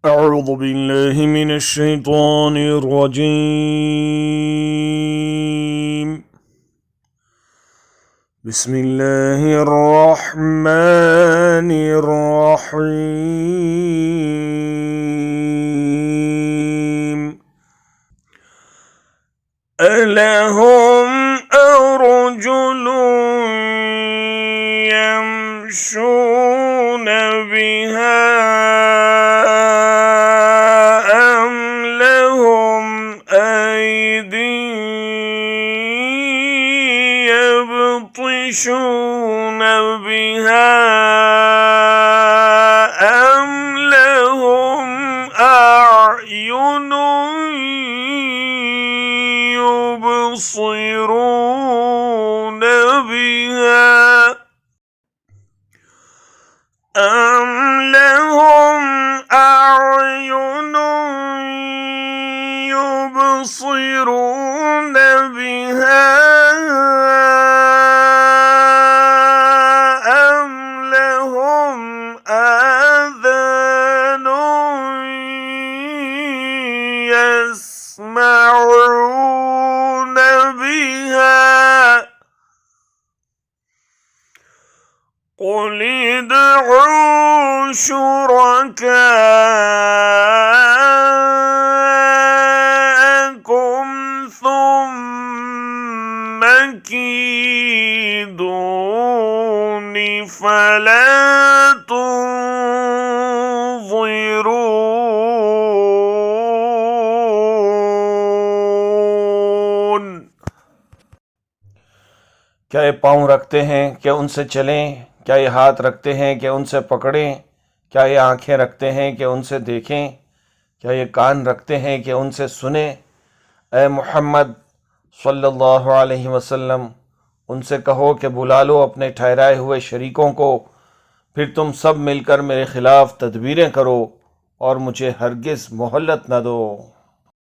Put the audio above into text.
أعوذ بالله من الشيطان الرجيم. بسم الله الرحمن الرحيم. ألهم أرجل يمشون بها أم لهم أيدي يبطشون بها أم لهم أعين يبصرون بها أم لهم أعين يبصرون بها أم لهم آذان يسمعون بها قل ادعوا شركاءكم ثم كيدون فلا تنظرون। क्या ये पाँव रखते हैं कि उनसे चलें? क्या ये हाथ रखते हैं कि उनसे पकड़ें? क्या ये आंखें रखते हैं कि उनसे देखें? क्या ये कान रखते हैं कि उनसे सुने? ए मोहम्मद सल्लल्लाहु अलैहि वसल्लम, उनसे कहो कि बुला लो अपने ठहराए हुए शरीकों को, फिर तुम सब मिलकर मेरे खिलाफ तदबीरें करो और मुझे हरगिज़ मोहल्लत न दो।